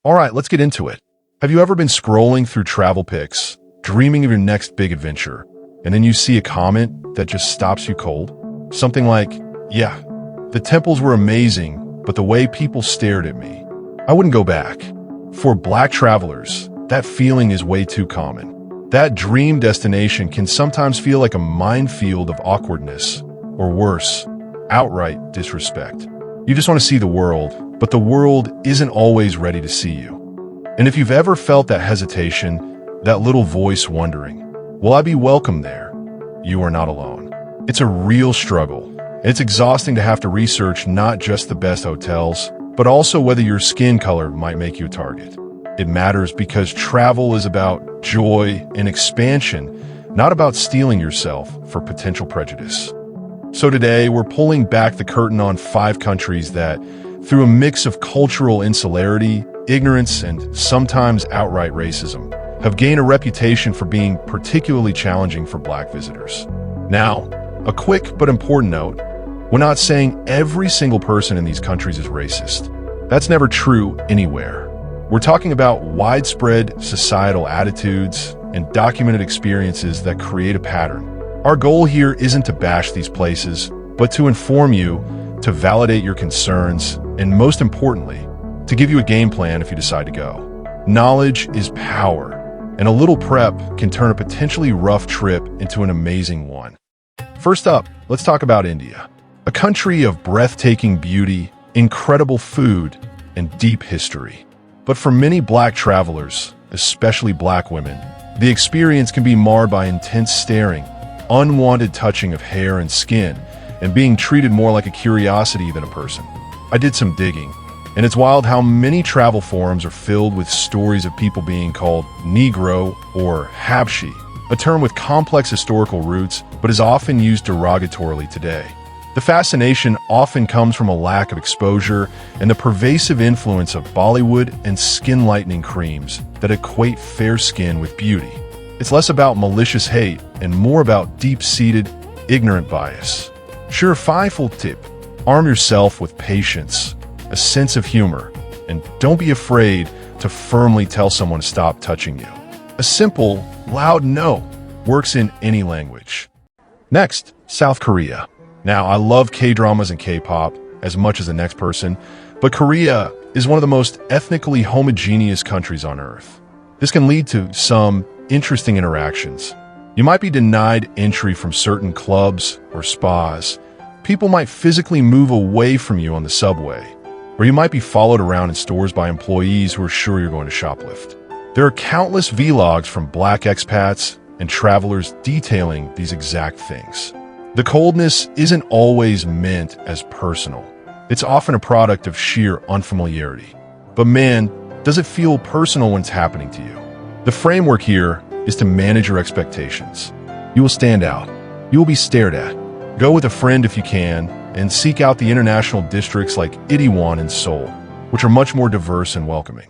All right, let's get into it. Have you ever been scrolling through travel pics, dreaming of your next big adventure, and then you see a comment that just stops you cold? Something like, yeah, the temples were amazing, but the way people stared at me, I wouldn't go back. For Black travelers, that feeling is way too common. That dream destination can sometimes feel like a minefield of awkwardness, or worse, outright disrespect. You just want to see the world, but the world isn't always ready to see you. And if you've ever felt that hesitation, that little voice wondering, will I be welcome there? You are not alone. It's a real struggle. It's exhausting to have to research not just the best hotels, but also whether your skin color might make you a target. It matters because travel is about joy and expansion, not about stealing yourself for potential prejudice. So today, we're pulling back the curtain on 5 countries that, through a mix of cultural insularity, ignorance, and sometimes outright racism, have gained a reputation for being particularly challenging for Black visitors. Now, a quick but important note, we're not saying every single person in these countries is racist. That's never true anywhere. We're talking about widespread societal attitudes and documented experiences that create a pattern. Our goal here isn't to bash these places, but to inform you, to validate your concerns, and most importantly, to give you a game plan if you decide to go. Knowledge is power, and a little prep can turn a potentially rough trip into an amazing one. First up, let's talk about India, a country of breathtaking beauty, incredible food, and deep history. But for many Black travelers, especially Black women, the experience can be marred by intense staring, unwanted touching of hair and skin, and being treated more like a curiosity than a person. I did some digging, and it's wild how many travel forums are filled with stories of people being called Negro or Habshi, a term with complex historical roots but is often used derogatorily today. The fascination often comes from a lack of exposure and the pervasive influence of Bollywood and skin-lightening creams that equate fair skin with beauty. It's less about malicious hate and more about deep-seated, ignorant bias. Surefire tip: arm yourself with patience, a sense of humor, and don't be afraid to firmly tell someone to stop touching you. A simple, loud no works in any language. Next, South Korea. Now, I love K-dramas and K-pop as much as the next person, but Korea is one of the most ethnically homogeneous countries on Earth. This can lead to some interesting interactions. You might be denied entry from certain clubs or spas. People might physically move away from you on the subway, or you might be followed around in stores by employees who are sure you're going to shoplift. There are countless vlogs from Black expats and travelers detailing these exact things. The coldness isn't always meant as personal. It's often a product of sheer unfamiliarity. But man, does it feel personal when it's happening to you? The framework here is to manage your expectations. You will stand out. You will be stared at. Go with a friend if you can, and seek out the international districts like Itaewon and Seoul, which are much more diverse and welcoming.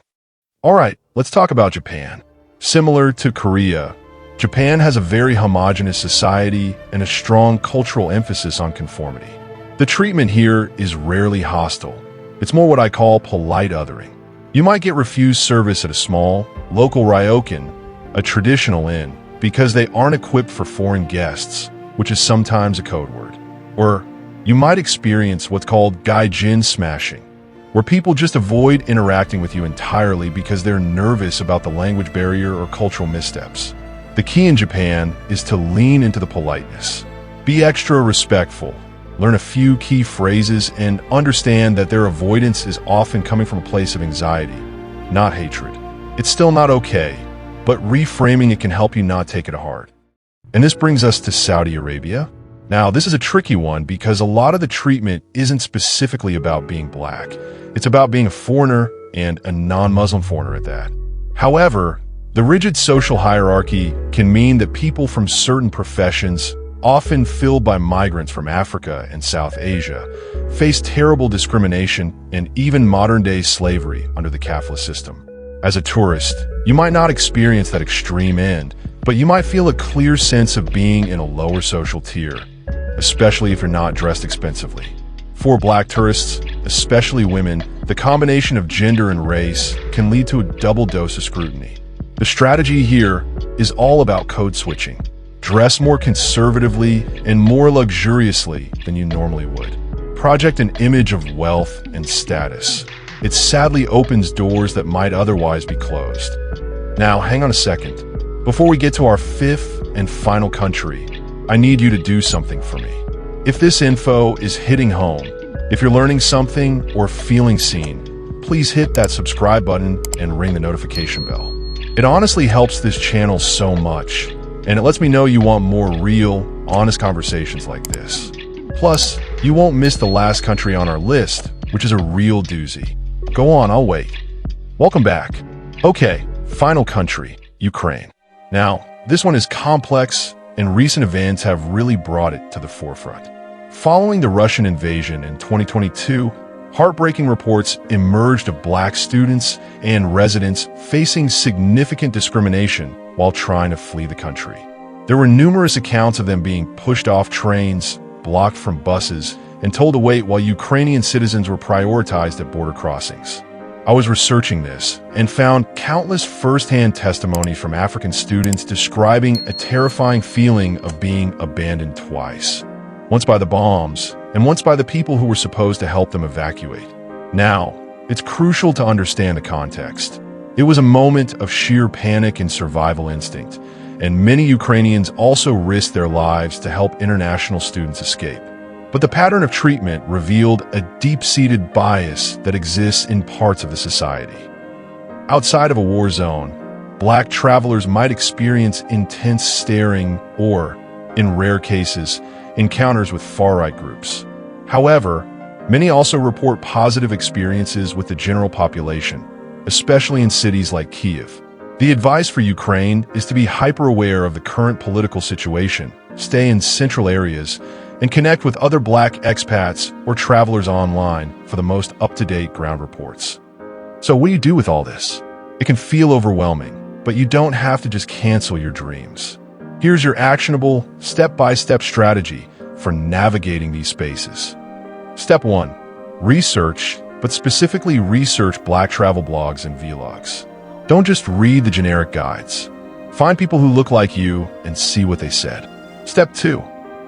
All right, let's talk about Japan. Similar to Korea, Japan has a very homogeneous society and a strong cultural emphasis on conformity. The treatment here is rarely hostile. It's more what I call polite othering. You might get refused service at a small, local ryokan, a traditional inn, because they aren't equipped for foreign guests, which is sometimes a code word. Or you might experience what's called gaijin smashing, where people just avoid interacting with you entirely because they're nervous about the language barrier or cultural missteps. The key in Japan is to lean into the politeness. Be extra respectful, learn a few key phrases, and understand that their avoidance is often coming from a place of anxiety, not hatred. It's still not okay, but reframing it can help you not take it to heart. And this brings us to Saudi Arabia. Now, this is a tricky one because a lot of the treatment isn't specifically about being Black. It's about being a foreigner and a non-Muslim foreigner at that. However, the rigid social hierarchy can mean that people from certain professions, often filled by migrants from Africa and South Asia, face terrible discrimination and even modern-day slavery under the kafala system. As a tourist, you might not experience that extreme end, but you might feel a clear sense of being in a lower social tier, especially if you're not dressed expensively. For Black tourists, especially women, the combination of gender and race can lead to a double dose of scrutiny. The strategy here is all about code switching. Dress more conservatively and more luxuriously than you normally would. Project an image of wealth and status. It sadly opens doors that might otherwise be closed. Now, hang on a second. Before we get to our fifth and final country, I need you to do something for me. If this info is hitting home, if you're learning something or feeling seen, please hit that subscribe button and ring the notification bell. It honestly helps this channel so much, and it lets me know you want more real, honest conversations like this. Plus, you won't miss the last country on our list, which is a real doozy. Go on, I'll wait. Welcome back. Okay, final country, Ukraine. Now, this one is complex, and recent events have really brought it to the forefront. Following the Russian invasion in 2022, heartbreaking reports emerged of Black students and residents facing significant discrimination while trying to flee the country. There were numerous accounts of them being pushed off trains, blocked from buses, and told to wait while Ukrainian citizens were prioritized at border crossings. I was researching this and found countless first-hand testimonies from African students describing a terrifying feeling of being abandoned twice. Once by the bombs, and once by the people who were supposed to help them evacuate. Now, it's crucial to understand the context. It was a moment of sheer panic and survival instinct, and many Ukrainians also risked their lives to help international students escape. But the pattern of treatment revealed a deep-seated bias that exists in parts of the society. Outside of a war zone, Black travelers might experience intense staring or, in rare cases, encounters with far-right groups. However, many also report positive experiences with the general population, especially in cities like Kyiv. The advice for Ukraine is to be hyper-aware of the current political situation, stay in central areas, and connect with other Black expats or travelers online for the most up-to-date ground reports. So what do you do with all this? It can feel overwhelming, but you don't have to just cancel your dreams. Here's your actionable, step-by-step strategy for navigating these spaces. Step 1. Research, but specifically research Black travel blogs and vlogs. Don't just read the generic guides. Find people who look like you and see what they said. Step 2.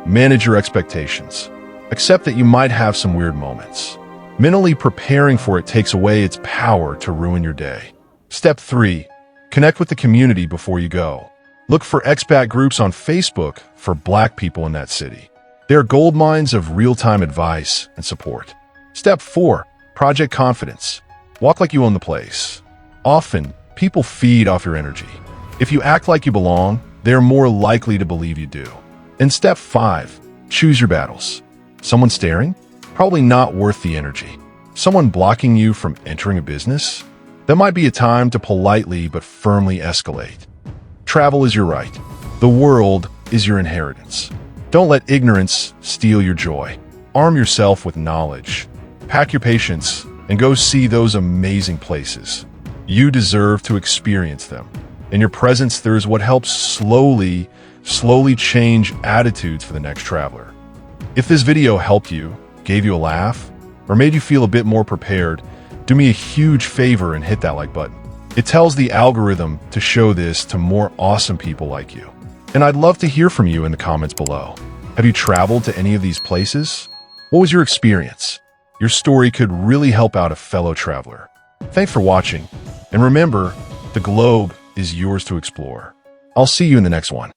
Manage your expectations. Accept that you might have some weird moments. Mentally preparing for it takes away its power to ruin your day. Step 3. Connect with the community before you go. Look for expat groups on Facebook for Black people in that city. They are gold mines of real-time advice and support. Step 4. Project confidence. Walk like you own the place. Often, people feed off your energy. If you act like you belong, they are more likely to believe you do. And step 5. Choose your battles. Someone staring? Probably not worth the energy. Someone blocking you from entering a business? That might be a time to politely but firmly escalate. Travel is your right. The world is your inheritance. Don't let ignorance steal your joy. Arm yourself with knowledge. Pack your patience and go see those amazing places. You deserve to experience them. In your presence, there is what helps slowly change attitudes for the next traveler. If this video helped you, gave you a laugh, or made you feel a bit more prepared, do me a huge favor and hit that like button. It tells the algorithm to show this to more awesome people like you. And I'd love to hear from you in the comments below. Have you traveled to any of these places? What was your experience? Your story could really help out a fellow traveler. Thanks for watching, and remember, the globe is yours to explore. I'll see you in the next one.